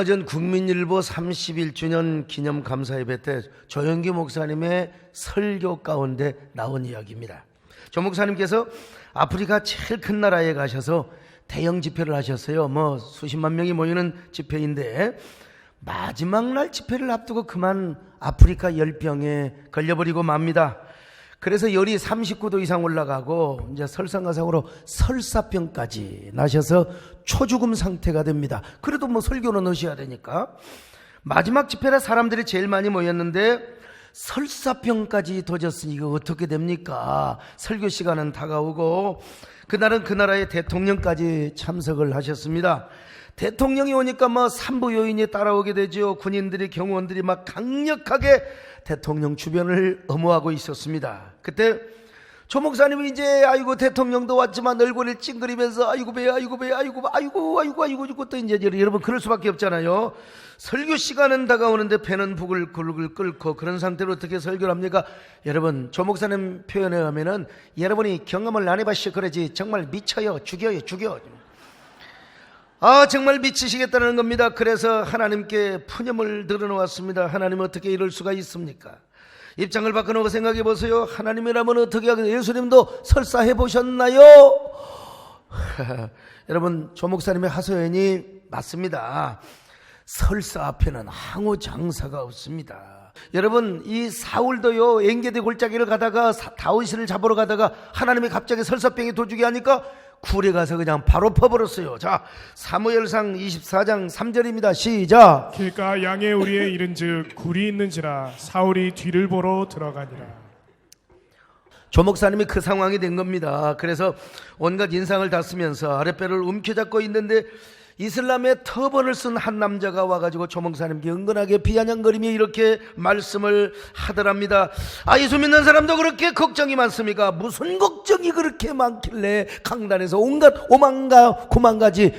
얼마 전 국민일보 31주년 기념 감사예배 때 조영기 목사님의 설교 가운데 나온 이야기입니다. 조 목사님께서 아프리카 제일 큰 나라에 가셔서 대형 집회를 하셨어요. 수십만 명이 모이는 집회인데 마지막 날 집회를 앞두고 그만 아프리카 열병에 걸려버리고 맙니다. 그래서 열이 39도 이상 올라가고 이제 설상가상으로 설사병까지 나셔서 초죽음 상태가 됩니다. 그래도 설교는 하셔야 되니까 마지막 집회라 사람들이 제일 많이 모였는데 설사병까지 도졌으니 이거 어떻게 됩니까? 설교 시간은 다가오고 그날은 그 나라의 대통령까지 참석을 하셨습니다. 대통령이 오니까 산부 요인이 따라오게 되죠. 군인들이 경호원들이 강력하게 대통령 주변을 엄호하고 있었습니다. 그때 조 목사님이 이제 아이고 대통령도 왔지만 얼굴을 찡그리면서 아이고 배야 아이고 배야 아이고 또 이제 여러분 그럴 수밖에 없잖아요. 설교 시간은 다가오는데 배는 부글부글 끓고 그런 상태로 어떻게 설교를 합니까? 여러분 조 목사님 표현에 하면은 여러분이 경험을 안 해봤어 그러지 정말 미쳐요. 죽여 정말 미치시겠다는 겁니다. 그래서 하나님께 푸념을 들어놓았습니다. 하나님 어떻게 이럴 수가 있습니까? 입장을 바꿔놓고 생각해 보세요. 하나님이라면 어떻게 하겠어요? 예수님도 설사해 보셨나요? 여러분 조 목사님의 하소연이 맞습니다. 설사 앞에는 항우 장사가 없습니다. 여러분 이 사울도요 엔게디 골짜기를 가다가 다윗을 잡으러 가다가 하나님이 갑자기 설사병에 도주게 하니까 굴에 가서 그냥 바로 퍼버렸어요. 자, 사무엘상 24장 3절입니다. 시작. 길가 양의 우리에 이른즉 굴이 있는지라 사울이 뒤를 보러 들어가니라. 조 목사님이 그 상황이 된 겁니다. 그래서 온갖 인상을 다 쓰면서 아랫배를 움켜잡고 있는데 이슬람의 터번을 쓴 한 남자가 와가지고 조 목사님께 은근하게 비아냥거리며 이렇게 말씀을 하더랍니다. 예수 믿는 사람도 그렇게 걱정이 많습니까? 무슨 걱정이 그렇게 많길래 강단에서 온갖 오만가 고만가지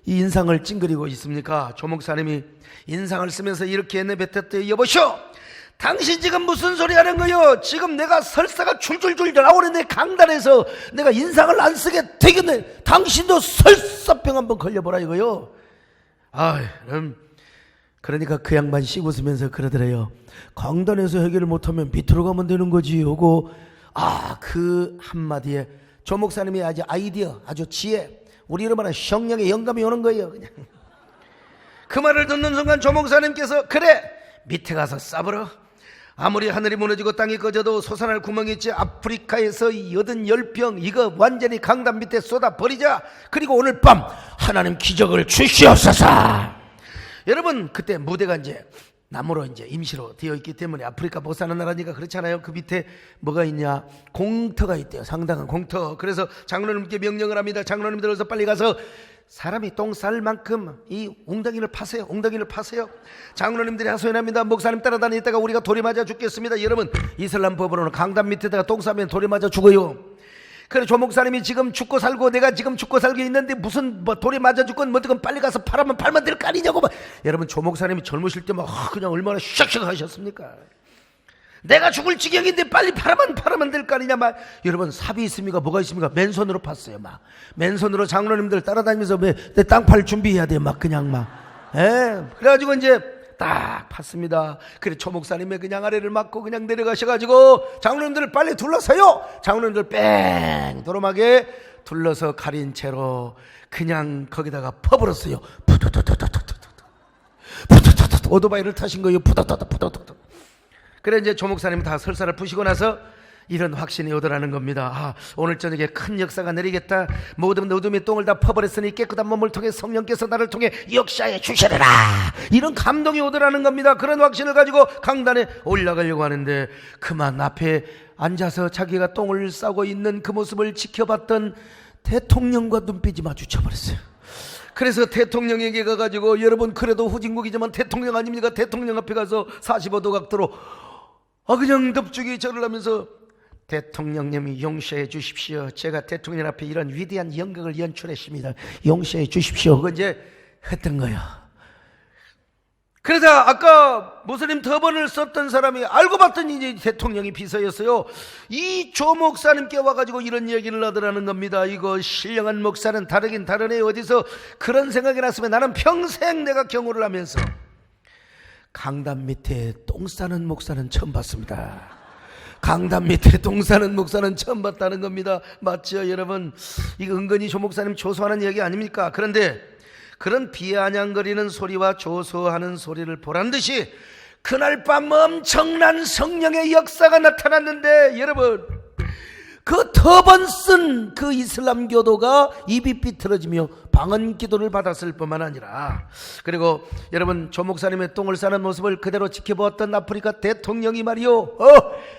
이 인상을 찡그리고 있습니까? 조 목사님이 인상을 쓰면서 이렇게 내뱉었대요. 여보시오, 당신 지금 무슨 소리 하는 거요? 지금 내가 설사가 줄줄줄 나오는데 강단에서 내가 인상을 안 쓰게 되겠네. 당신도 설사병 한번 걸려보라 이거요. 그러니까 그 양반 씩 웃으면서 그러더래요. 강단에서 해결을 못하면 밑으로 가면 되는 거지. 요거 그 한마디에 조 목사님이 아주 아이디어, 아주 지혜, 우리 이름으로 성령의 영감이 오는 거예요. 그냥 그 말을 듣는 순간 조 목사님께서 그래, 밑에 가서 싸버려. 아무리 하늘이 무너지고 땅이 꺼져도 솟아날 구멍이 있지. 아프리카에서 80병 이거 완전히 강단 밑에 쏟아버리자. 그리고 오늘 밤 하나님 기적을 주시옵소서. 여러분, 그때 무대가 이제 나무로 이제 임시로 되어 있기 때문에 아프리카 못 사는 나라니까 그렇잖아요. 그 밑에 뭐가 있냐? 공터가 있대요. 상당한 공터. 그래서 장로님께 명령을 합니다. 장로님들 어서 빨리 가서 사람이 똥 쌀 만큼 이 웅덩이를 파세요. 웅덩이를 파세요. 장로님들이 하소연합니다. 목사님 따라다니다가 우리가 돌이 맞아 죽겠습니다. 여러분, 이슬람 법으로는 강단 밑에다가 똥 싸면 돌이 맞아 죽어요. 그래, 조 목사님이 지금 죽고 살고 내가 지금 죽고 살고 있는데 무슨 돌이 맞아 죽건 뭐든 빨리 가서 팔면 될 거 아니냐고. 여러분, 조 목사님이 젊으실 때 막 그냥 얼마나 샥샥 하셨습니까? 내가 죽을 지경인데 빨리 팔아면 될 거 아니냐. 막 여러분, 삽이 있습니까? 뭐가 있습니까? 맨손으로 팠어요. 막 맨손으로 장로님들 따라다니면서 내 땅 팔 준비해야 돼. 막 그냥 그래가지고 이제 딱 팠습니다. 그래, 조 목사님의 그냥 아래를 맞고 그냥 내려가셔가지고 장로님들을 빨리 둘러서요. 장로님들 뺑 도로막에 둘러서 가린 채로 그냥 거기다가 퍼버렸어요. 오토바이를 타신 거예요. 그래, 이제 조 목사님 다 설사를 푸시고 나서 이런 확신이 오더라는 겁니다. 오늘 저녁에 큰 역사가 내리겠다. 모든 어둠의 똥을 다 퍼버렸으니 깨끗한 몸을 통해 성령께서 나를 통해 역사해 주시리라. 이런 감동이 오더라는 겁니다. 그런 확신을 가지고 강단에 올라가려고 하는데 그만 앞에 앉아서 자기가 똥을 싸고 있는 그 모습을 지켜봤던 대통령과 눈빛이 마주쳐버렸어요. 그래서 대통령에게 가가지고, 여러분, 그래도 후진국이지만 대통령 아닙니까? 대통령 앞에 가서 45도 각도로 그냥 덥죽이 절을 하면서 대통령님이 용서해 주십시오. 제가 대통령 앞에 이런 위대한 연극을 연출했습니다. 용서해 주십시오. 그거 이제 했던 거예요. 그래서 아까 무슬림 터번을 썼던 사람이 알고 봤더니 이제 대통령이 비서였어요. 이 조 목사님께 와가지고 이런 얘기를 하더라는 겁니다. 이거 신령한 목사는 다르긴 다르네. 어디서 그런 생각이 났으면 나는 평생 내가 경호를 하면서 강단 밑에 똥 싸는 목사는 처음 봤습니다. 강단 밑에 똥 싸는 목사는 처음 봤다는 겁니다. 맞죠, 여러분? 이거 은근히 조 목사님 조소하는 얘기 아닙니까? 그런데 그런 비아냥거리는 소리와 조소하는 소리를 보란 듯이 그날 밤 엄청난 성령의 역사가 나타났는데, 여러분, 그 터번 쓴 그 이슬람 교도가 입이 삐뚤어지며 방언 기도를 받았을 뿐만 아니라, 그리고 여러분, 조 목사님의 똥을 싸는 모습을 그대로 지켜보았던 아프리카 대통령이 말이요,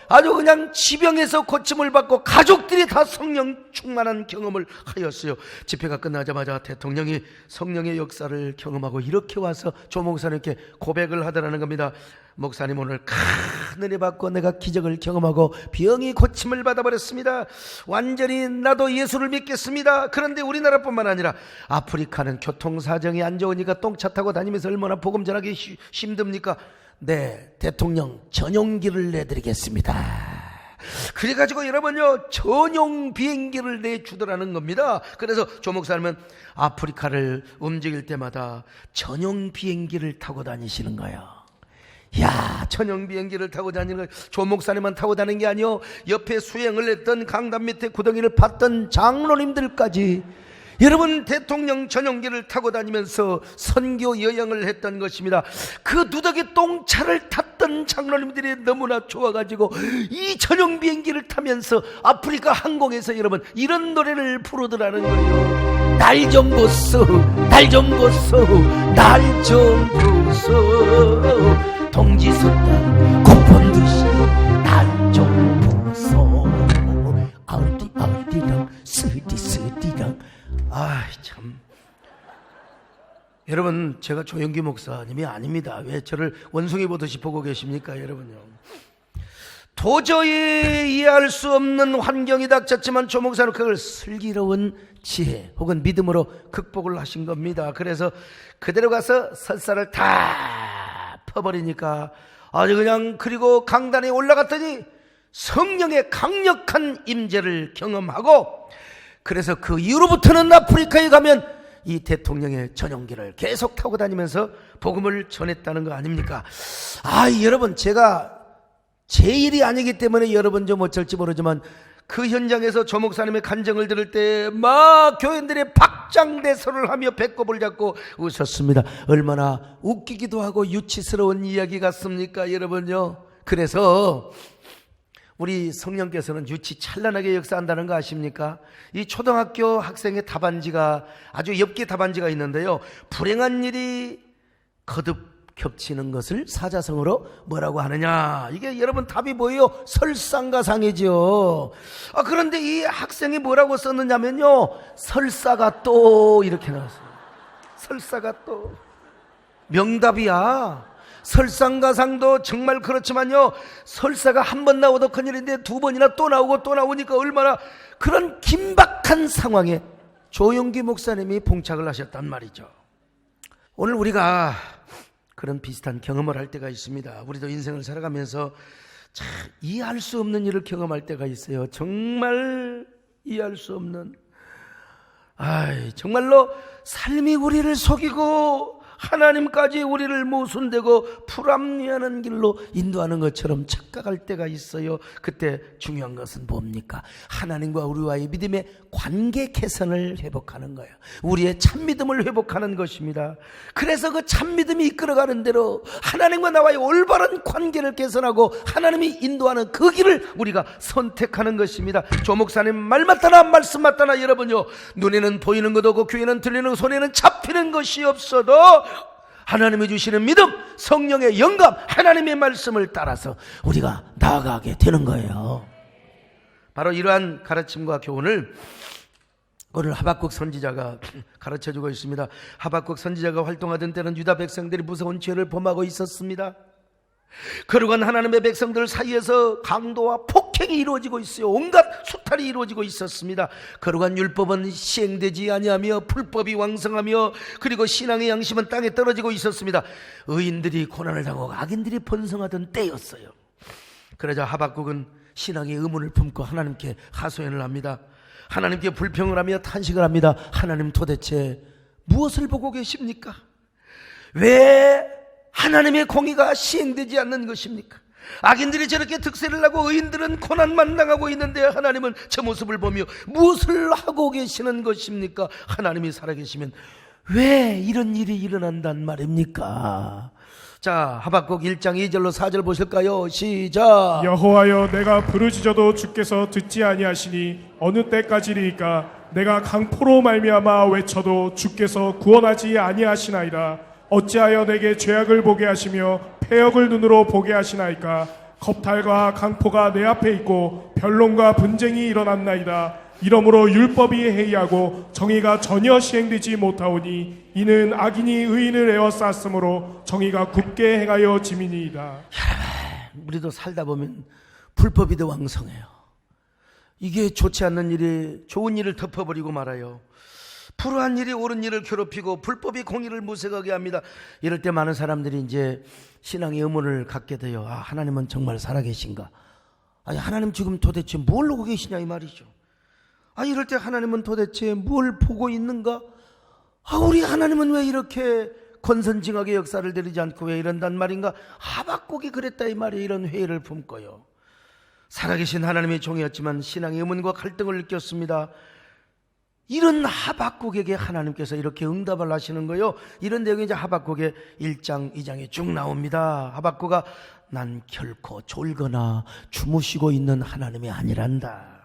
아주 그냥 지병에서 고침을 받고 가족들이 다 성령 충만한 경험을 하였어요. 집회가 끝나자마자 대통령이 성령의 역사를 경험하고 이렇게 와서 조 목사님께 고백을 하더라는 겁니다. 목사님, 오늘 큰 은혜 받고 내가 기적을 경험하고 병이 고침을 받아버렸습니다. 완전히 나도 예수를 믿겠습니다. 그런데 우리나라뿐만 아니라 아프리카는 교통사정이 안 좋으니까 똥차 타고 다니면서 얼마나 복음 전하기 힘듭니까? 네, 대통령 전용기를 내드리겠습니다. 그래가지고 여러분요, 전용 비행기를 내주더라는 겁니다. 그래서 조 목사님은 아프리카를 움직일 때마다 전용 비행기를 타고 다니시는 거예요. 야, 전용 비행기를 타고 다니는 거, 조 목사님만 타고 다니는 게 아니요, 옆에 수행을 했던 강단 밑에 구덩이를 팠던 장로님들까지, 여러분, 대통령 전용기를 타고 다니면서 선교 여행을 했던 것입니다. 그 누더기 똥차를 탔던 장로님들이 너무나 좋아가지고 이 전용 비행기를 타면서 아프리카 항공에서 여러분 이런 노래를 부르더라는 거예요. 날 좀 보소, 날 좀 보소, 날 좀 보소, 동지 섰다 고폰 듯이 날 좀 보소, 어디랑 스디랑. 참, 여러분, 제가 조영기 목사님이 아닙니다. 왜 저를 원숭이 보듯이 보고 계십니까, 여러분요? 도저히 이해할 수 없는 환경이 닥쳤지만 조 목사는 그걸 슬기로운 지혜 혹은 믿음으로 극복을 하신 겁니다. 그래서 그대로 가서 설사를 다 퍼버리니까 아주 그냥, 그리고 강단에 올라갔더니 성령의 강력한 임재를 경험하고, 그래서 그 이후로부터는 아프리카에 가면 이 대통령의 전용기를 계속 타고 다니면서 복음을 전했다는 거 아닙니까? 여러분, 제가 제 일이 아니기 때문에 여러분 좀 어쩔지 모르지만 그 현장에서 조 목사님의 간증을 들을 때 막 교인들이 박장대소를 하며 배꼽을 잡고 웃었습니다. 얼마나 웃기기도 하고 유치스러운 이야기 같습니까, 여러분요? 그래서 우리 성령께서는 유치찬란하게 역사한다는 거 아십니까? 이 초등학교 학생의 답안지가, 아주 엽기 답안지가 있는데요, 불행한 일이 거듭 겹치는 것을 사자성어로 뭐라고 하느냐? 이게 여러분 답이 뭐예요? 설상가상이죠. 그런데 이 학생이 뭐라고 썼느냐면요, 설사가 또 이렇게 나왔어요. 설사가 또. 명답이야. 설상가상도 정말 그렇지만요, 설사가 한 번 나오도 큰일인데 두 번이나 또 나오고 또 나오니까 얼마나, 그런 긴박한 상황에 조용기 목사님이 봉착을 하셨단 말이죠. 오늘 우리가 그런 비슷한 경험을 할 때가 있습니다. 우리도 인생을 살아가면서 참 이해할 수 없는 일을 경험할 때가 있어요. 정말 이해할 수 없는, 정말로 삶이 우리를 속이고 하나님까지 우리를 모순되고 불합리하는 길로 인도하는 것처럼 착각할 때가 있어요. 그때 중요한 것은 뭡니까? 하나님과 우리와의 믿음의 관계 개선을 회복하는 거예요. 우리의 참믿음을 회복하는 것입니다. 그래서 그 참믿음이 이끌어가는 대로 하나님과 나와의 올바른 관계를 개선하고 하나님이 인도하는 그 길을 우리가 선택하는 것입니다. 조 목사님 말 맞다나 말씀 맞다나 여러분요, 눈에는 보이는 것 없고 귀에는 들리는, 손에는 잡히는 것이 없어도 하나님이 주시는 믿음, 성령의 영감, 하나님의 말씀을 따라서 우리가 나아가게 되는 거예요. 바로 이러한 가르침과 교훈을 오늘 하박국 선지자가 가르쳐주고 있습니다. 하박국 선지자가 활동하던 때는 유다 백성들이 무서운 죄를 범하고 있었습니다. 그러한 하나님의 백성들 사이에서 강도와 폭행이 이루어지고 있어요. 온갖 수탈이 이루어지고 있었습니다. 그러한 율법은 시행되지 아니하며 불법이 왕성하며, 그리고 신앙의 양심은 땅에 떨어지고 있었습니다. 의인들이 고난을 당하고 악인들이 번성하던 때였어요. 그러자 하박국은 신앙의 의문을 품고 하나님께 하소연을 합니다. 하나님께 불평을 하며 탄식을 합니다. 하나님, 도대체 무엇을 보고 계십니까? 왜 하나님의 공의가 시행되지 않는 것입니까? 악인들이 저렇게 득세를 하고 의인들은 고난만 당하고 있는데 하나님은 저 모습을 보며 무엇을 하고 계시는 것입니까? 하나님이 살아계시면 왜 이런 일이 일어난단 말입니까? 자, 하박국 1장 2절로 4절 보실까요? 시작. 여호와여, 내가 부르짖어도 주께서 듣지 아니하시니 어느 때까지리이까? 내가 강포로 말미암아 외쳐도 주께서 구원하지 아니하시나이다. 어찌하여 내게 죄악을 보게 하시며 패역을 눈으로 보게 하시나이까? 겁탈과 강포가 내 앞에 있고 변론과 분쟁이 일어났나이다. 이러므로 율법이 해이하고 정의가 전혀 시행되지 못하오니 이는 악인이 의인을 에워쌌으므로 정의가 굽게 행하여 짐이니이다. 우리도 살다 보면 불법이 더 왕성해요. 이게 좋지 않는 일이 좋은 일을 덮어버리고 말아요. 불우한 일이 옳은 일을 괴롭히고 불법이 공의를 무색하게 합니다. 이럴 때 많은 사람들이 이제 신앙의 의문을 갖게 돼요. 하나님은 정말 살아계신가? 하나님 지금 도대체 뭘 보고 계시냐 이 말이죠. 이럴 때 하나님은 도대체 뭘 보고 있는가? 우리 하나님은 왜 이렇게 권선징악의 역사를 드리지 않고 왜 이런단 말인가? 하박국이 그랬다 이 말이에요. 이런 회의를 품고요. 살아계신 하나님의 종이었지만 신앙의 의문과 갈등을 느꼈습니다. 이런 하박국에게 하나님께서 이렇게 응답을 하시는 거예요. 이런 내용이 이제 하박국의 1장, 2장에 쭉 나옵니다. 하박국아, 난 결코 졸거나 주무시고 있는 하나님이 아니란다.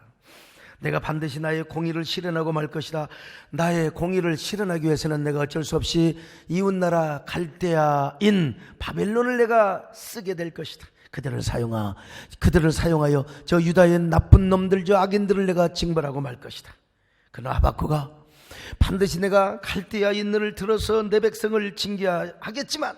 내가 반드시 나의 공의를 실현하고 말 것이다. 나의 공의를 실현하기 위해서는 내가 어쩔 수 없이 이웃나라 갈대아인 바벨론을 내가 쓰게 될 것이다. 그들을 사용하여 저 유다의 나쁜 놈들, 저 악인들을 내가 징벌하고 말 것이다. 그러나 하박국아, 반드시 내가 갈대아인을 들어서 내 백성을 징계하겠지만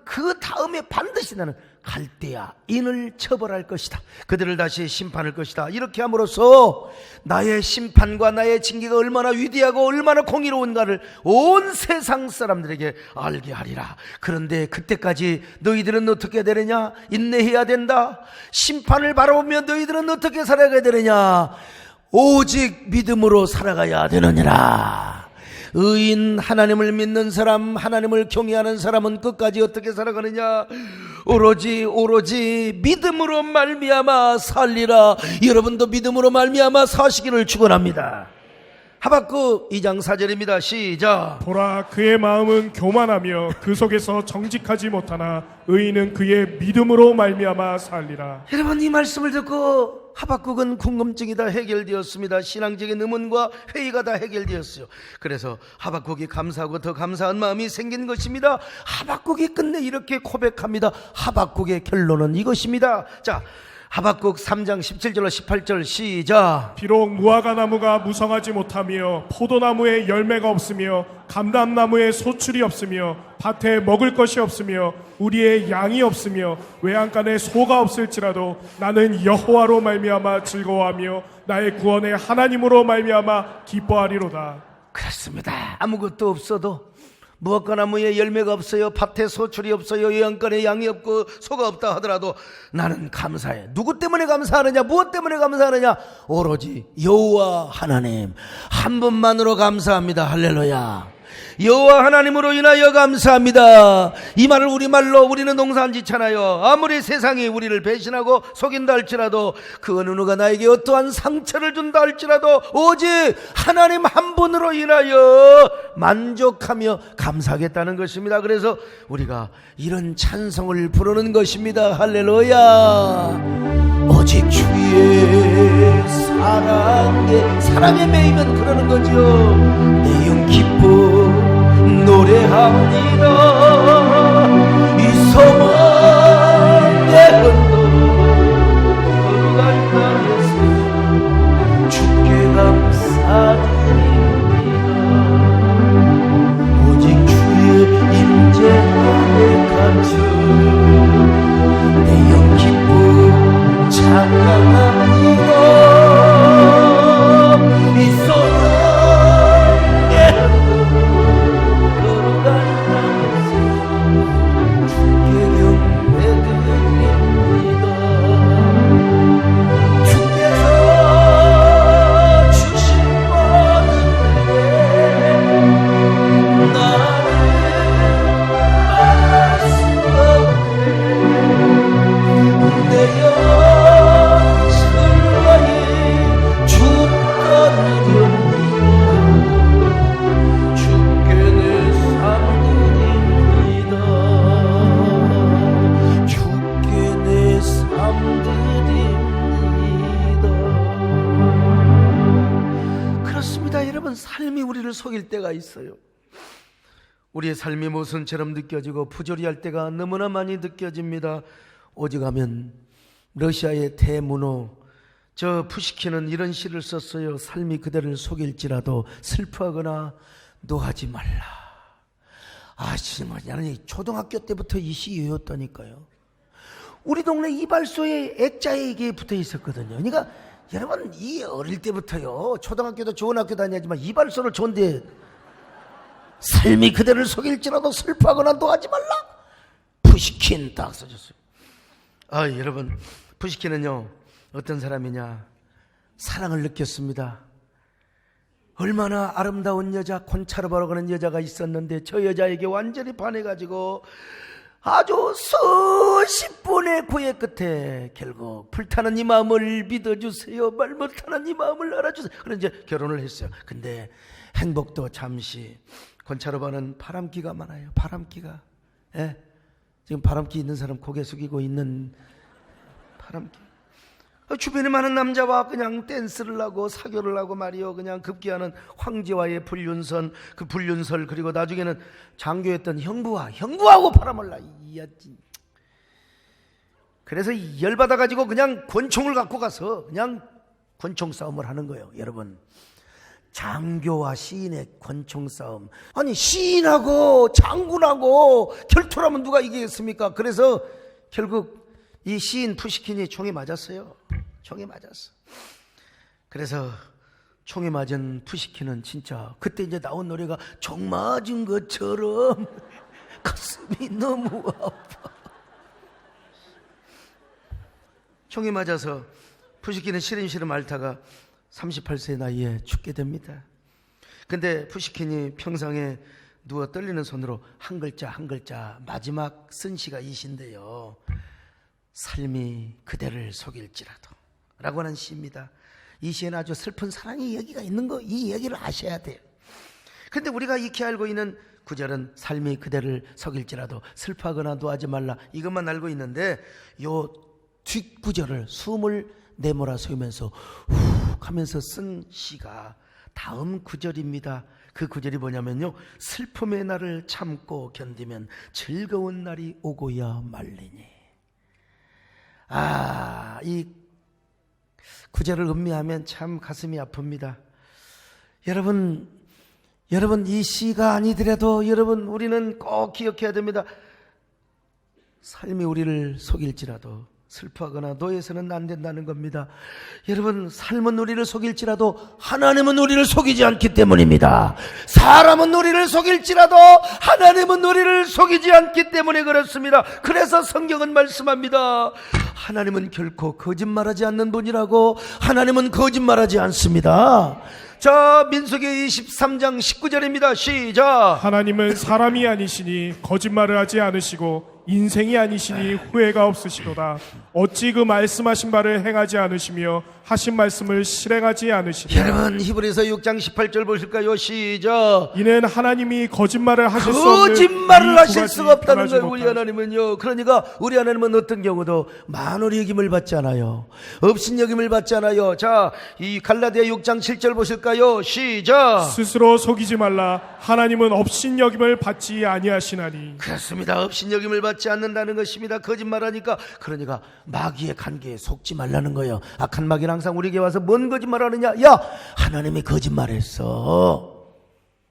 그 다음에 반드시 나는 갈대아 인을 처벌할 것이다. 그들을 다시 심판할 것이다. 이렇게 함으로써 나의 심판과 나의 징계가 얼마나 위대하고 얼마나 공의로운가를 온 세상 사람들에게 알게 하리라. 그런데 그때까지 너희들은 어떻게 되느냐? 인내해야 된다. 심판을 바라보며 너희들은 어떻게 살아가야 되느냐? 오직 믿음으로 살아가야 되느니라. 의인 하나님을 믿는 사람, 하나님을 경외하는 사람은 끝까지 어떻게 살아가느냐? 오로지 믿음으로 말미암아 살리라. 여러분도 믿음으로 말미암아 사시기를 축원합니다. 하박국 2장 4절입니다. 시작. 보라, 그의 마음은 교만하며 그 속에서 정직하지 못하나 의인은 그의 믿음으로 말미암아 살리라. 여러분, 이 말씀을 듣고 하박국은 궁금증이 다 해결되었습니다. 신앙적인 의문과 회의가 다 해결되었어요. 그래서 하박국이 감사하고 더 감사한 마음이 생긴 것입니다. 하박국이 끝내 이렇게 고백합니다. 하박국의 결론은 이것입니다. 자, 하박국 3장 17절로 18절 시작. 비록 무화과 나무가 무성하지 못하며 포도나무에 열매가 없으며 감람나무에 소출이 없으며 밭에 먹을 것이 없으며 우리의 양이 없으며 외양간에 소가 없을지라도 나는 여호와로 말미암아 즐거워하며 나의 구원의 하나님으로 말미암아 기뻐하리로다. 그렇습니다. 아무것도 없어도, 무화과 나무에 열매가 없어요, 밭에 소출이 없어요, 외양간에 양이 없고 소가 없다 하더라도 나는 감사해. 누구 때문에 감사하느냐? 무엇 때문에 감사하느냐? 오로지 여호와 하나님 한 분만으로 감사합니다. 할렐루야. 여호와 하나님으로 인하여 감사합니다. 이 말을 우리말로 우리는 농사안짓잖아요. 아무리 세상이 우리를 배신하고 속인다 할지라도, 그 어느 누가 나에게 어떠한 상처를 준다 할지라도 오직 하나님 한 분으로 인하여 만족하며 감사하겠다는 것입니다. 그래서 우리가 이런 찬송을 부르는 것입니다. 할렐루야. 오직 주의 사랑에 매이면 그러는 거죠. 내 영 기뻐 노래합니다. 이 소망의 흔도 거룩한 땅에서 주께 감사드립니다. 오직 주의 임재 안에 갇혀 내 영 기뻐 찬양합니다. 이 소망의 거룩한 땅에서 주께 경배드립니다. 주께서 주신 모든 게 나를 만날 수 없네. 내 영생과의 주권이옵니다. 주께 내 삶 드립니다. 주께 내 삶 드립니다. 그렇습니다. 여러분, 삶이 우리를 속일 때가 있어요. 우리의 삶이 모순처럼 느껴지고 부조리할 때가 너무나 많이 느껴집니다. 오직하면 러시아의 대문호 저 푸시킨은 이런 시를 썼어요. 삶이 그대를 속일지라도 슬퍼하거나 노하지 말라. 나는 초등학교 때부터 이 시 외웠다니까요. 우리 동네 이발소에 액자에게 붙어 있었거든요. 그러니까 여러분, 이 어릴 때부터요, 초등학교도 좋은 학교 다니지만 이발소를 좋은데 삶이 그대를 속일지라도 슬퍼하거나 노하지 말라. 푸시킨 딱 써줬어요. 여러분, 푸시킨은요 어떤 사람이냐? 사랑을 느꼈습니다. 얼마나 아름다운 여자, 콘차르바라고 하는 여자가 있었는데 저 여자에게 완전히 반해가지고 아주 수십 번의 구애 끝에 결국 불타는 이 마음을 믿어주세요, 말 못하는 이 마음을 알아주세요. 그래서 이제 결혼을 했어요. 근데 행복도 잠시. 콘차르바는 바람기가 많아요. 바람기가. 예? 지금 바람기 있는 사람 고개 숙이고 있는 바람기. 주변에 많은 남자와 그냥 댄스를 하고 사교를 하고 말이요, 그냥 급기야는 황제와의 불륜선, 그 불륜설, 그리고 나중에는 장교였던 형부하고 바람을 나. 그래서 열받아가지고 그냥 권총을 갖고 가서 그냥 권총 싸움을 하는 거예요. 여러분, 장교와 시인의 권총 싸움. 아니, 시인하고 장군하고 결투라면 누가 이기겠습니까? 그래서 결국 이 시인 푸시킨이 총에 맞았어요. 총에 맞았어. 그래서 총에 맞은 푸시킨은 진짜 그때 이제 나온 노래가 총 맞은 것처럼 가슴이 너무 아파. 총에 맞아서 푸시킨은 시름시름 앓다가 38세 나이에 죽게 됩니다. 근데 푸시킨이 평상에 누워 떨리는 손으로 한 글자 한 글자 마지막 쓴 시가 이 시인데요. 삶이 그대를 속일지라도 라고 하는 시입니다. 이 시에는 아주 슬픈 사랑의 이야기가 있는 거, 이 이야기를 아셔야 돼요. 그런데 우리가 익히 알고 있는 구절은 삶이 그대를 속일지라도 슬퍼하거나 노하지 말라, 이것만 알고 있는데 요 뒷구절을 숨을 내몰아 쉬면서 훅 하면서 쓴 시가 다음 구절입니다. 그 구절이 뭐냐면요, 슬픔의 날을 참고 견디면 즐거운 날이 오고야 말리니. 이 구절을 음미하면 참 가슴이 아픕니다. 여러분 이 시가 아니더라도 여러분 우리는 꼭 기억해야 됩니다. 삶이 우리를 속일지라도 슬퍼하거나 노예서는 안 된다는 겁니다. 여러분, 삶은 우리를 속일지라도 하나님은 우리를 속이지 않기 때문입니다. 사람은 우리를 속일지라도 하나님은 우리를 속이지 않기 때문에 그렇습니다. 그래서 성경은 말씀합니다. 하나님은 결코 거짓말하지 않는 분이라고. 하나님은 거짓말하지 않습니다. 자, 민수기 23장 19절입니다. 시작. 하나님은 사람이 아니시니 거짓말을 하지 않으시고 인생이 아니시니 후회가 없으시도다. 어찌 그 말씀하신 바를 행하지 않으시며 하신 말씀을 실행하지 않으시냐. 여러분, 히브리서 6장 18절 보실까요? 시작. 이는 하나님이 거짓말을 하실 수 없는 거짓말을 하실 두 수가 없다는 가지 거예요. 우리 하나님은요. 그러니까 우리 하나님은 어떤 경우도 만홀히 여김을 받지 않아요. 없인 여김을 받지 않아요. 자, 이 갈라디아 6장 7절 보실까요? 시작. 스스로 속이지 말라. 하나님은 업신 여김을 받지 아니하시나니. 그렇습니다. 없인 여김을 받지 않는다는 것입니다. 거짓말하니까. 그러니까 마귀의 관계에 속지 말라는 거예요. 악한 마귀는 항상 우리에게 와서 뭔 거짓말하느냐? 야, 하나님이 거짓말했어.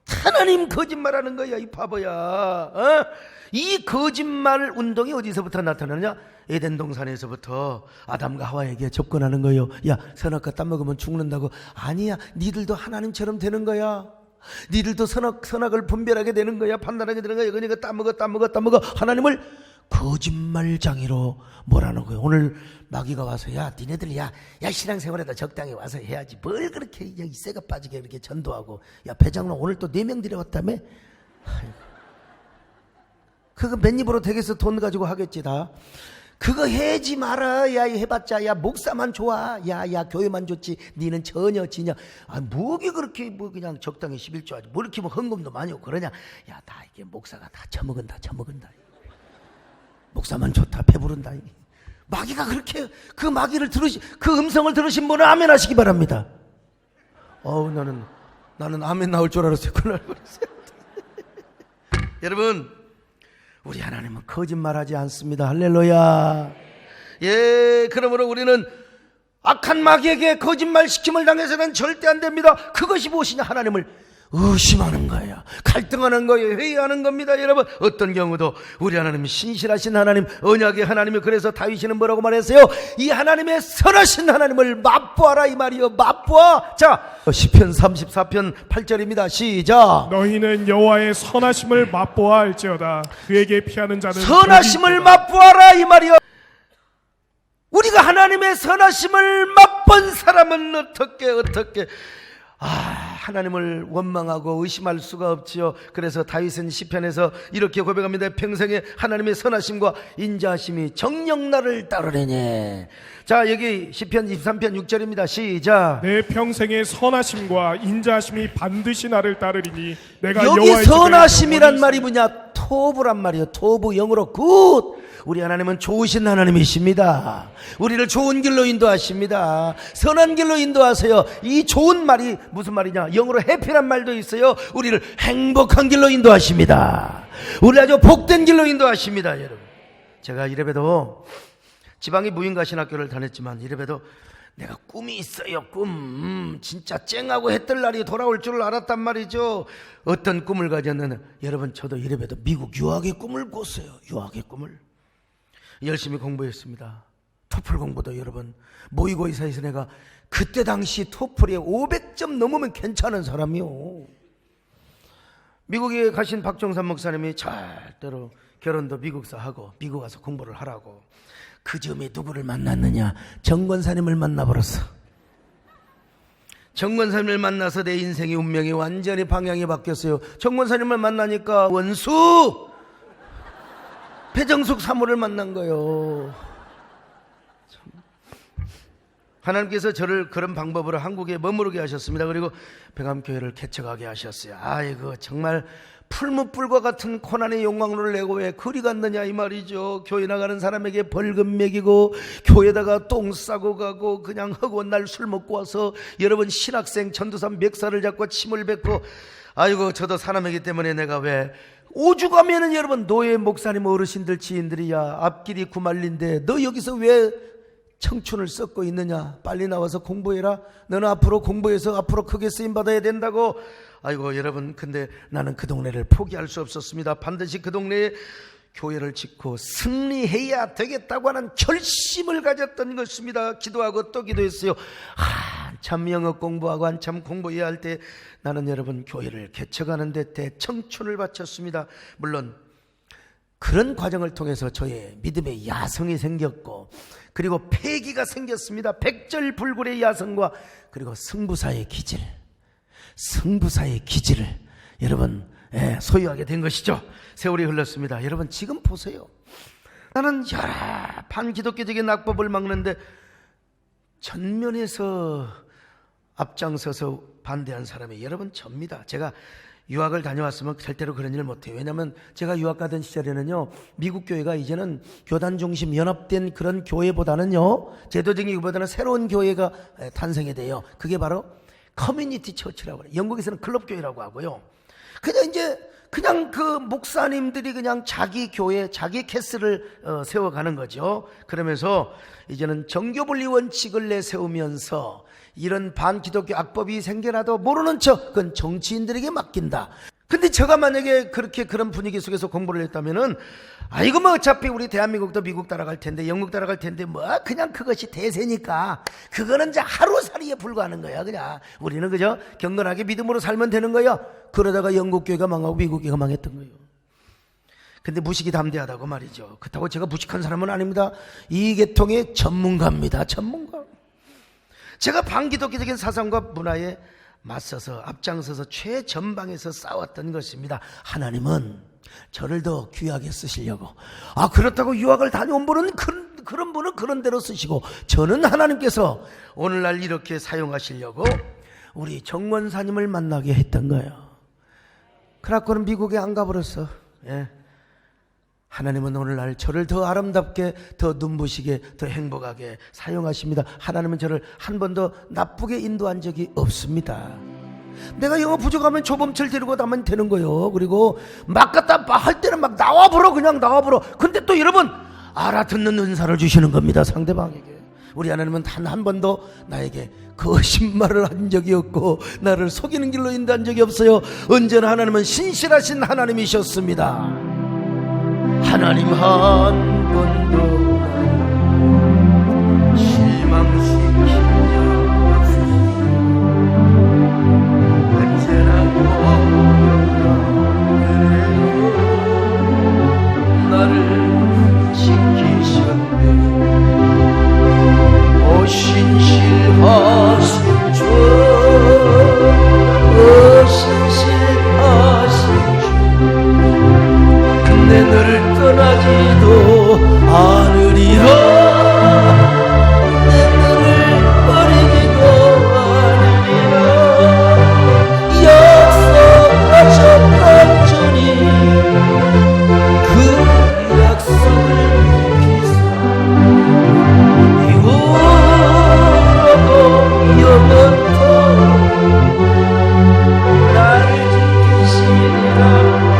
하나님 거짓말하는 거야, 이 바보야. 어? 이 거짓말 운동이 어디서부터 나타나느냐? 에덴 동산에서부터 아담과 하와에게 접근하는 거예요. 야, 선악과 땀 먹으면 죽는다고. 아니야, 니들도 하나님처럼 되는 거야. 니들도 선악을 분별하게 되는 거야. 판단하게 되는 거야. 그러니까 땀 먹어. 하나님을 거짓말장애로 뭐라는 거예요. 오늘 마귀가 와서 야, 니네들 야 신앙생활에다 적당히 와서 해야지. 뭘 그렇게 이 새가 빠지게 이렇게 전도하고. 야, 배장로 오늘 또 4명 데려왔다며? 그거 맨입으로 댁에서 돈 가지고 하겠지 다. 그거 해지 마라. 야, 해봤자 야 목사만 좋아. 야 교회만 좋지. 니는 전혀 뭐게 그렇게 뭐 그냥 적당히 11조 하지. 뭐 이렇게 뭐 헌금도 많이 오고 그러냐. 야, 다 이게 목사가 다 처먹은다. 목사만 좋다. 배부른다. 마귀가 그렇게 그 마귀를 그 음성을 들으신 분은 아멘 하시기 바랍니다. 나는 아멘 나올 줄 알았어요. 그날 그랬어요. 여러분, 우리 하나님은 거짓말하지 않습니다. 할렐루야. 예, 그러므로 우리는 악한 마귀에게 거짓말 시킴을 당해서는 절대 안 됩니다. 그것이 무엇이냐? 하나님을 의심하는 거예요. 갈등하는 거예요. 회의하는 겁니다. 여러분, 어떤 경우도 우리 하나님이 신실하신 하나님, 언약의 하나님이. 그래서 다윗이는 뭐라고 말했어요? 이 하나님의 선하신 하나님을 맛보아라, 이 말이요. 맛보아. 자, 시편 34편 8절입니다. 시작. 너희는 여호와의 선하심을 맛보아 알지어다. 그에게 피하는 자는 선하심을 맛보아라, 이 말이요. 우리가 하나님의 선하심을 맛본 사람은 어떻게 하나님을 원망하고 의심할 수가 없지요. 그래서 다윗은 시편에서 이렇게 고백합니다. 평생에 하나님의 선하심과 인자하심이 정녕 나를 따르려니. 자, 여기 시편 23편 6절입니다. 시작. 내 평생의 선하심과 인자하심이 반드시 나를 따르리니 내가 여기 여호와의 선하심이란 말이 뭐냐? 토부란 말이에요. 토부, 영어로 굿. 우리 하나님은 좋으신 하나님이십니다. 우리를 좋은 길로 인도하십니다. 선한 길로 인도하세요. 이 좋은 말이 무슨 말이냐? 영어로 해피란 말도 있어요. 우리를 행복한 길로 인도하십니다. 우리 아주 복된 길로 인도하십니다. 여러분, 제가 이래봬도 지방의 무인가신학교를 다녔지만 이래봬도 내가 꿈이 있어요. 꿈. 진짜 쨍하고 해 뜰 날이 돌아올 줄 알았단 말이죠. 어떤 꿈을 가졌느냐? 여러분, 저도 이래봬도 미국 유학의 꿈을 꿨어요. 유학의 꿈을. 열심히 공부했습니다. 토플 공부도 여러분 모의고사에서 내가 그때 당시 토플에 500점 넘으면 괜찮은 사람이요. 미국에 가신 박종산 목사님이 절대로 결혼도 미국서 하고 미국 가서 공부를 하라고. 그 점에 누구를 만났느냐? 정권사님을 만나버렸어. 정권사님을 만나서 내 인생의 운명이 완전히 방향이 바뀌었어요. 정권사님을 만나니까 원수 배정숙 사모를 만난 거예요. 하나님께서 저를 그런 방법으로 한국에 머무르게 하셨습니다. 그리고 백암교회를 개척하게 하셨어요. 아이고 정말 풀무불과 같은 고난의 영광로를 내고 왜 그리 갔느냐 이 말이죠. 교회 나가는 사람에게 벌금 매기고 교회에다가 똥 싸고 가고 그냥 허구한 날 술 먹고 와서 여러분 신학생 전도사 멱살을 잡고 침을 뱉고. 아이고 저도 사람이기 때문에 내가 왜 오죽하면은 여러분 노예 목사님 어르신들 지인들이야 앞길이 구말린데 너 여기서 왜 청춘을 썩고 있느냐? 빨리 나와서 공부해라. 너는 앞으로 공부해서 앞으로 크게 쓰임받아야 된다고. 아이고 여러분 근데 나는 그 동네를 포기할 수 없었습니다. 반드시 그 동네에 교회를 짓고 승리해야 되겠다고 하는 결심을 가졌던 것입니다. 기도하고 또 기도했어요. 한참 영어 공부하고 한참 공부해야 할 때 나는 여러분 교회를 개척하는 데 대청춘을 바쳤습니다. 물론 그런 과정을 통해서 저의 믿음의 야성이 생겼고 그리고 패기가 생겼습니다. 백절불굴의 야성과 그리고 승부사의 기질을 여러분 소유하게 된 것이죠. 세월이 흘렀습니다. 여러분 지금 보세요. 나는 여러 반기독교적인 낙법을 막는데 전면에서 앞장서서 반대한 사람이 여러분 접니다. 제가 유학을 다녀왔으면 절대로 그런 일을 못해요. 왜냐하면 제가 유학 가던 시절에는요 미국 교회가 이제는 교단 중심 연합된 그런 교회보다는요 제도적인 교회보다는 새로운 교회가 탄생이 돼요. 그게 바로 커뮤니티 처치라고 해요. 영국에서는 클럽 교회라고 하고요. 그냥 그 목사님들이 그냥 자기 교회 자기 캐슬을 세워가는 거죠. 그러면서 이제는 정교분리 원칙을 내세우면서 이런 반기독교 악법이 생겨나도 모르는 척 그건 정치인들에게 맡긴다. 근데 제가 만약에 그런 분위기 속에서 공부를 했다면은 이거 뭐 어차피 우리 대한민국도 미국 따라갈 텐데 영국 따라갈 텐데 뭐 그냥 그것이 대세니까 그거는 이제 하루살이에 불과하는 거야. 그냥 우리는 그저 경건하게 믿음으로 살면 되는 거야. 그러다가 영국 교회가 망하고 미국 교회가 망했던 거예요. 근데 무식이 담대하다고 말이죠. 그렇다고 제가 무식한 사람은 아닙니다. 이 계통의 전문가입니다. 전문가. 제가 반기독교적인 사상과 문화에 맞서서 앞장서서 최전방에서 싸웠던 것입니다. 하나님은 저를 더 귀하게 쓰시려고. 그렇다고 유학을 다녀온 분은 그런 분은 그런 대로 쓰시고 저는 하나님께서 오늘날 이렇게 사용하시려고 우리 정원사님을 만나게 했던 거예요. 그래갖고는 미국에 안 가버렸어. 하나님은 오늘날 저를 더 아름답게 더 눈부시게 더 행복하게 사용하십니다. 하나님은 저를 한 번도 나쁘게 인도한 적이 없습니다. 내가 영어 부족하면 조범철 데리고 가면 되는 거예요. 그리고 막 갖다 할 때는 막 나와버려 그냥 나와버려. 근데 또 여러분 알아듣는 은사를 주시는 겁니다. 상대방에게. 우리 하나님은 단 한 번도 나에게 거짓말을 한 적이 없고 나를 속이는 길로 인도한 적이 없어요. 언제나 하나님은 신실하신 하나님이셨습니다. 하나님 한 번도 실망시킨 적 없으시고 언제나 나를 지키셨네. 오 신실하신 주, 오 신실하신 내 너를 떠나지도 않으리라. 내 너를 버리지도 않으리라. 약속하셨던 주님 그 약속을 지키사 이후로도 영원토록 나를 지키시리라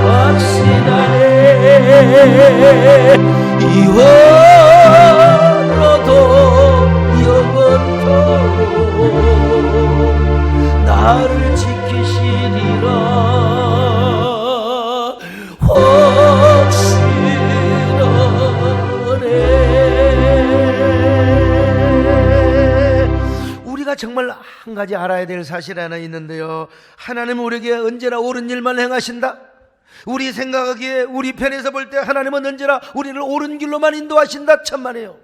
확신하네. 이후로도 영원토록 나를 지키시리라 확신하네. 한 가지 알아야 될 사실 하나 있는데요. 하나님은 우리에게 언제나 옳은 일만 행하신다. 우리 생각하기에, 우리 편에서 볼 때 하나님은 언제나 우리를 옳은 길로만 인도하신다. 참만해요.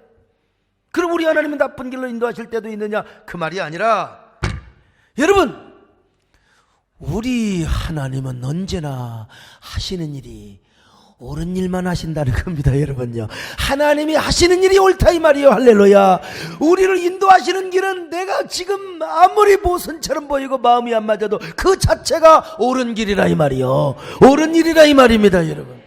그럼 우리 하나님은 나쁜 길로 인도하실 때도 있느냐? 그 말이 아니라, 여러분, 우리 하나님은 언제나 하시는 일이 옳은 일만 하신다는 겁니다. 여러분요, 하나님이 하시는 일이 옳다 이 말이에요. 할렐루야. 우리를 인도하시는 길은 내가 지금 아무리 모순처럼 보이고 마음이 안 맞아도 그 자체가 옳은 길이라 이 말이요, 옳은 일이라 이 말입니다. 여러분,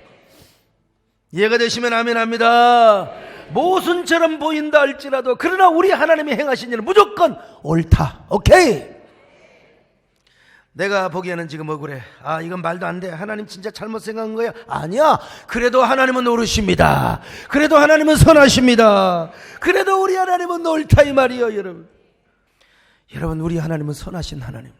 이해가 되시면 아멘 합니다. 모순처럼 보인다 할지라도 그러나 우리 하나님이 행하신 일은 무조건 옳다. 오케이? 내가 보기에는 지금 억울해. 이건 말도 안 돼. 하나님 진짜 잘못 생각한 거야. 아니야. 그래도 하나님은 옳으십니다. 그래도 하나님은 선하십니다. 그래도 우리 하나님은 옳다 이 말이에요. 여러분, 우리 하나님은 선하신 하나님.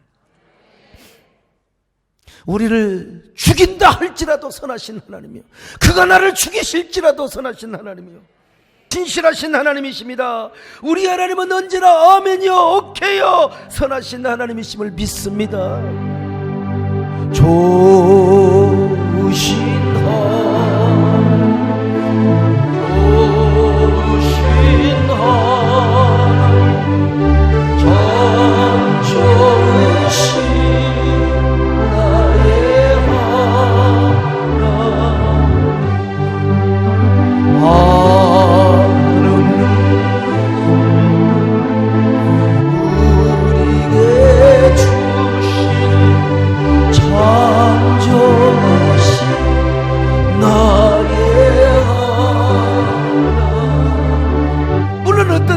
우리를 죽인다 할지라도 선하신 하나님이요, 그가 나를 죽이실지라도 선하신 하나님이요, 진실하신 하나님이십니다. 우리 하나님은 언제나 아멘이요, 오케이요, 선하신 하나님이심을 믿습니다. 좋으신 참 좋으신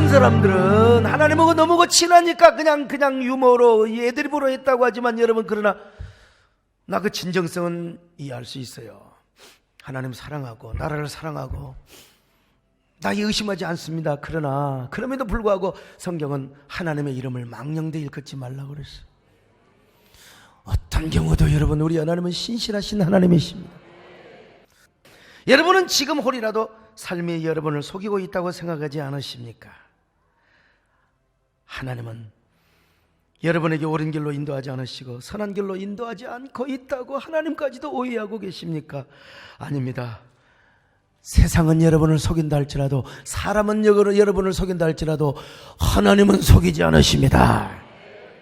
사람들은 하나님하고 너무 친하니까 그냥 유머로 애드립으로 했다고 하지만, 여러분, 그러나 나 그 진정성은 이해할 수 있어요. 하나님 사랑하고 나라를 사랑하고 나 의심하지 않습니다. 그러나 그럼에도 불구하고 성경은 하나님의 이름을 망령되이 일컫지 말라고 그랬어요. 어떤 경우도 여러분, 우리 하나님은 신실하신 하나님이십니다. 여러분은 지금 홀이라도 삶이 여러분을 속이고 있다고 생각하지 않으십니까? 하나님은 여러분에게 옳은 길로 인도하지 않으시고 선한 길로 인도하지 않고 있다고 하나님까지도 오해하고 계십니까? 아닙니다. 세상은 여러분을 속인다 할지라도, 사람은 여러분을 속인다 할지라도 하나님은 속이지 않으십니다.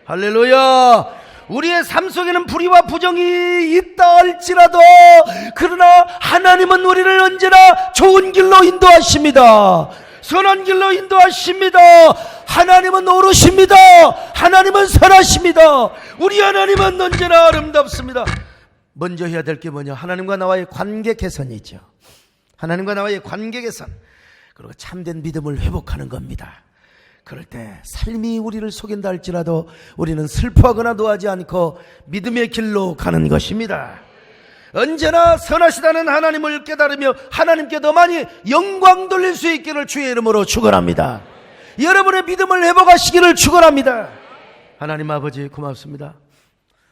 할렐루야. 우리의 삶 속에는 불의와 부정이 있다 할지라도 그러나 하나님은 우리를 언제나 좋은 길로 인도하십니다. 선한 길로 인도하십니다. 하나님은 옳으십니다. 하나님은 선하십니다. 우리 하나님은 언제나 아름답습니다. 먼저 해야 될 게 뭐냐? 하나님과 나와의 관계 개선이죠. 하나님과 나와의 관계 개선, 그리고 참된 믿음을 회복하는 겁니다. 그럴 때 삶이 우리를 속인다 할지라도 우리는 슬퍼하거나 노하지 않고 믿음의 길로 가는 것입니다. 언제나 선하시다는 하나님을 깨달으며 하나님께 더 많이 영광 돌릴 수 있기를 주의 이름으로 축원합니다. 여러분의 믿음을 회복하시기를 축원합니다. 하나님 아버지 고맙습니다.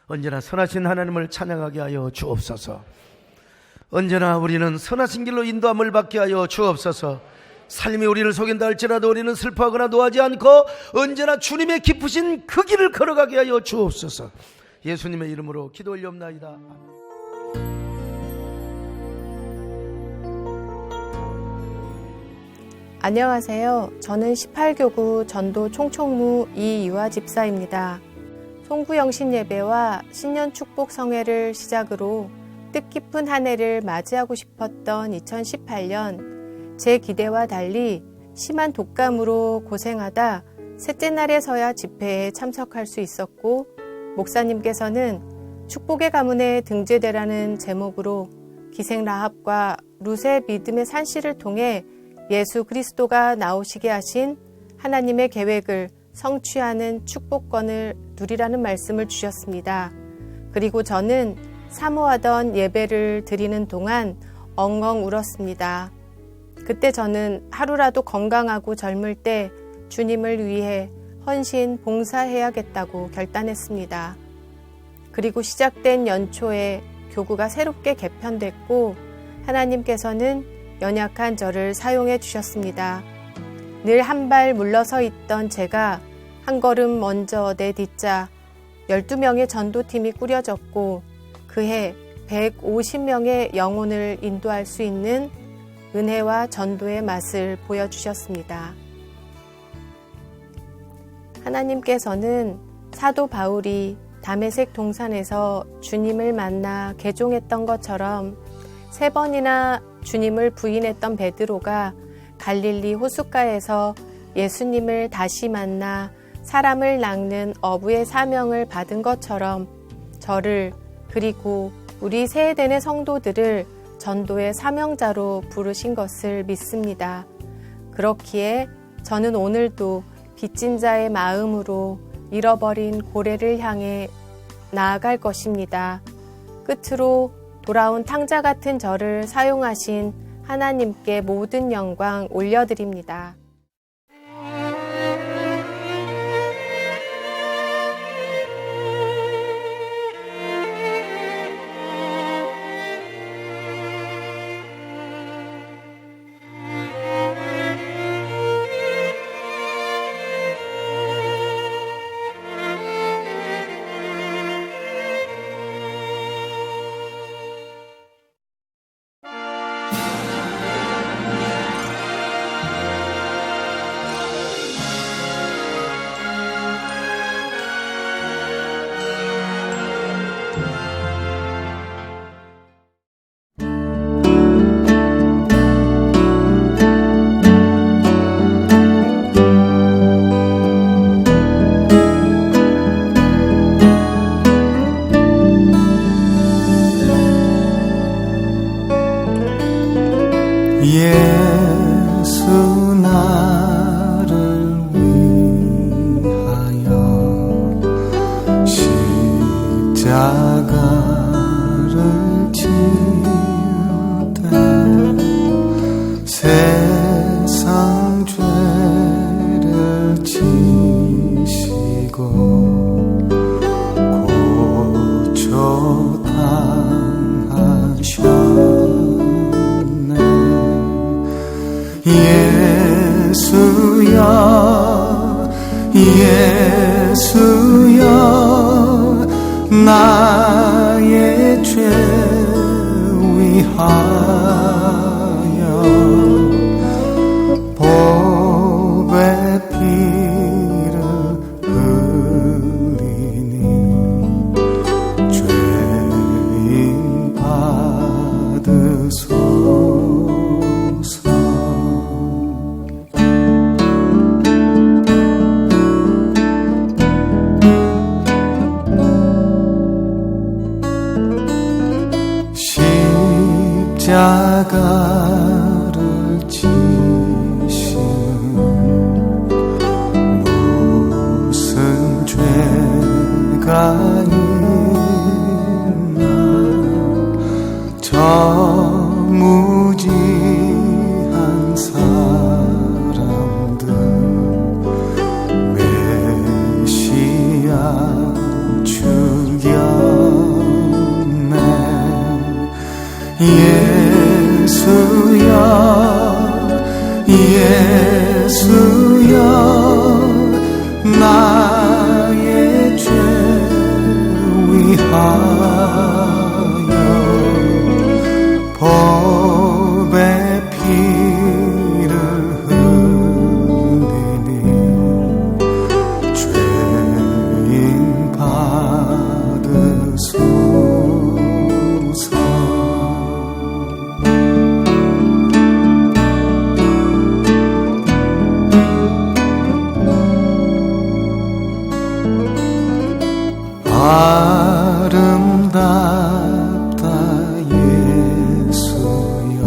언제나 선하신 하나님을 찬양하게 하여 주옵소서. 언제나 우리는 선하신 길로 인도함을 받게 하여 주옵소서. 삶이 우리를 속인다 할지라도 우리는 슬퍼하거나 노하지 않고 언제나 주님의 깊으신 그 길을 걸어가게 하여 주옵소서. 예수님의 이름으로 기도 올리옵나이다. 안녕하세요. 저는 18교구 전도 총총무 이유아 집사입니다. 송구영신 예배와 신년 축복 성회를 시작으로 뜻깊은 한 해를 맞이하고 싶었던 2018년, 제 기대와 달리 심한 독감으로 고생하다 셋째 날에서야 집회에 참석할 수 있었고, 목사님께서는 축복의 가문에 등재되라는 제목으로 기생 라합과 룻의 믿음의 산씨를 통해 예수 그리스도가 나오시게 하신 하나님의 계획을 성취하는 축복권을 누리라는 말씀을 주셨습니다. 그리고 저는 사모하던 예배를 드리는 동안 엉엉 울었습니다. 그때 저는 하루라도 건강하고 젊을 때 주님을 위해 헌신 봉사해야겠다고 결단했습니다. 그리고 시작된 연초에 교구가 새롭게 개편됐고 하나님께서는 연약한 저를 사용해 주셨습니다. 늘 한 발 물러서 있던 제가 한 걸음 먼저 내 뒷자 12명의 전도팀이 꾸려졌고 그해 150명의 영혼을 인도할 수 있는 은혜와 전도의 맛을 보여주셨습니다. 하나님께서는 사도 바울이 다메섹 동산에서 주님을 만나 개종했던 것처럼 3번이나 주님을 부인했던 베드로가 갈릴리 호숫가에서 예수님을 다시 만나 사람을 낚는 어부의 사명을 받은 것처럼 저를 그리고 우리 세대의 성도들을 전도의 사명자로 부르신 것을 믿습니다. 그렇기에 저는 오늘도 빚진 자의 마음으로 잃어버린 고래를 향해 나아갈 것입니다. 끝으로 돌아온 탕자 같은 저를 사용하신 하나님께 모든 영광 올려드립니다. 예수 나를 위하여 십자가를 지을 때 세상 죄를 지시고 고쳐 당하셨네. 예수여 예수여 나의 죄 위하여 보배 피를 흘리니 죄인 받으소서. 십자가를 지시는 무슨 죄가 있나. 저 무지한 사람들 메시아 죽였네. 예수여 예수여 나의 죄 위하여 보배 피를 흘리니 죄인 받으소서. 아름답다 예수여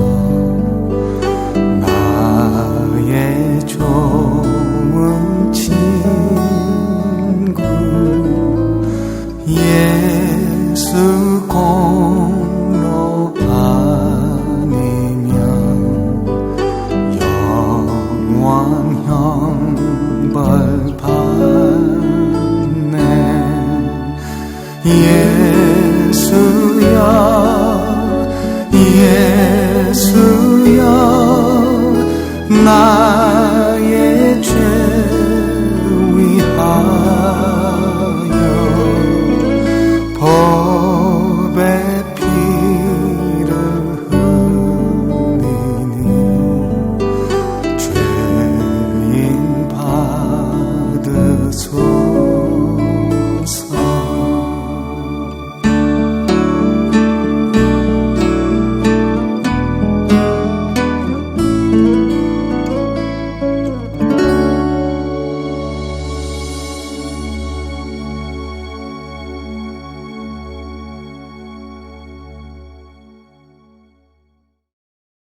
나의 좋은 친구. 예수 공로 아니면 영원 형벌 받네. 예수여 예수여